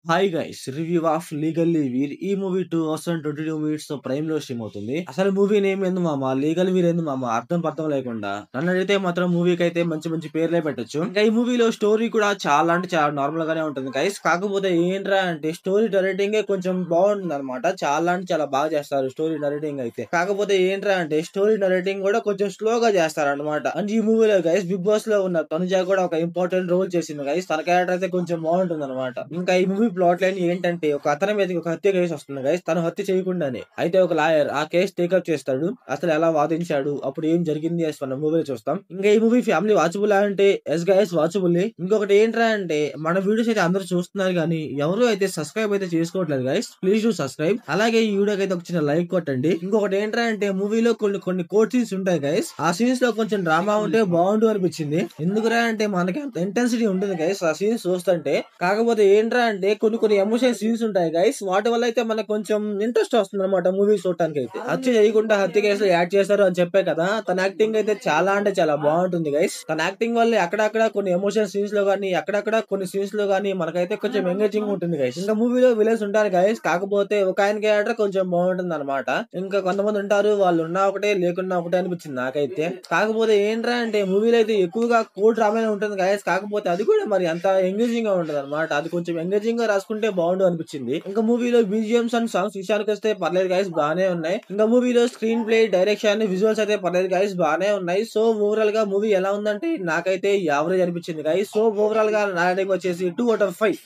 Hi guys review of legally Veer ఈ movie 2022 minutes తో Prime లో స్ట్రీమ్ అవుతుంది. అసలు మూవీ నేమ్ ఏంది మామ, లీగల్ వీర్ ఏంది మామ, అర్థం పర్థం లేకుండా. నన్ను అడిగితే మాత్రం మూవీకి అయితే మంచి మంచి పేర్లే పెట్టొచ్చు. ఇంకా ఈ మూవీలో స్టోరీ కూడా చాలా అంటే చాలా నార్మల్ గానే ఉంటుంది గైస్. కాకపోతే ఏంట్రా అంటే స్టోరీ నరేటింగ్ కొంచెం బాగుంటుంది అనమాట. చాలా అంటే చాలా బాగా చేస్తారు స్టోరీ నరేటింగ్ అయితే. కాకపోతే ఏంట్రా అంటే స్టోరీ నరేటింగ్ కూడా కొంచెం స్లోగా చేస్తారు అనమాట. అండ్ ఈ మూవీలో గైస్ బిగ్ బాస్ లో ఉన్న తనుజ కూడా ఒక ఇంపార్టెంట్ రోల్ చేసింది గైస్. తన క్యారెక్టర్ అయితే కొంచెం బాగుంటుంది అనమాట. ఇంకా ఈ మూవీ ప్లాట్ లైన్ ఏంటంటే ఒక అతని మీదకి ఒక హత్య కేసు వస్తుంది గైస్. తను హత్య చేయకుండానే అయితే ఒక లాయర్ ఆ కేసు టేకప్ చేస్తాడు. అసలు ఎలా వాదించాడు, అప్పుడు ఏం జరిగింది అని మనం మూవీలో చూస్తాం. ఇంకా ఈ మూవీ ఫ్యామిలీ వాచబుల్ అంటే ఎస్ గైస్ వాచబుల్. ఇంకొకటి ఏంట్రా అంటే మన వీడియోస్ అయితే అందరూ చూస్తున్నారు కానీ ఎవరు అయితే సబ్స్క్రైబ్ అయితే చేసుకోవట్లేదు గైస్. Please do subscribe. అలాగే ఈ వీడియోకి అయితే ఒక చిన్న లైక్ కొట్టండి. ఇంకొకటి ఏంట్రా అంటే మూవీలో కొన్ని కోర్ట్ సీన్స్ ఉంటాయి గైస్. ఆ సీన్స్ లో కొంచెం డ్రామా ఉంటే బాగుండు అనిపించింది. ఎందుకురా అంటే మనకి అంత ఇంటెన్సిటీ ఉంటుంది గైస్ ఆ సీన్స్ చూస్తుంటే. కాకపోతే ఏంట్రా అంటే కొన్ని ఎమోషన్ సీన్స్ ఉంటాయి గైస్. వాటి వల్ల అయితే మనకు కొంచెం ఇంట్రెస్ట్ వస్తుంది అనమాట మూవీ చూడటానికి అయితే. హత్య చేయకుండా హత్య కేసులు యాడ్ చేశారు అని చెప్పే కదా. తన యాక్టింగ్ అయితే చాలా అంటే చాలా బాగుంటుంది గైస్. తన యాక్టింగ్ వల్ల అక్కడక్కడ కొన్ని ఎమోషన్ సీన్స్ లో గానీ అక్కడక్కడ కొన్ని సీన్స్ లో గానీ మనకైతే కొంచెం ఎంగేజింగ్ ఉంటుంది గైస్. ఇంకా మూవీలో విలన్స్ ఉంటారు గైస్. కాకపోతే ఒక ఆయన క్యారెక్టర్ కొంచెం బాగుంటుంది అనమాట. ఇంకా కొంతమంది ఉంటారు వాళ్ళు ఉన్నా ఒకటే లేకున్నా ఒకటే అనిపించింది నాకైతే. కాకపోతే ఏంట్రా అంటే మూవీలో అయితే ఎక్కువగా కోడ్ డ్రామానే ఉంటుంది గైస్. కాకపోతే అది కూడా మరి అంత ఎంగేజింగ్ గా ఉంటుంది అనమాట. అది కొంచెం ఎంగేజింగ్ గా రాసుకుంటే బాగుండు అనిపించింది. ఇంకా మూవీలో బీజిఎంస్ అండ్ సాంగ్స్ విషయానికి వస్తే పర్లేదు గైస్, బాగానే ఉన్నాయి. ఇంకా మూవీలో స్క్రీన్ ప్లే, డైరెక్షన్, విజువల్స్ అయితే పర్లేదు గైస్, బాగానే ఉన్నాయి. సో ఓవరాల్ గా మూవీ ఎలా ఉందంటే నాకైతే యావరేజ్ అనిపించింది గైస్. సో ఓవరాల్ గా నా రేటింగ్ వచ్చేసి 2/5.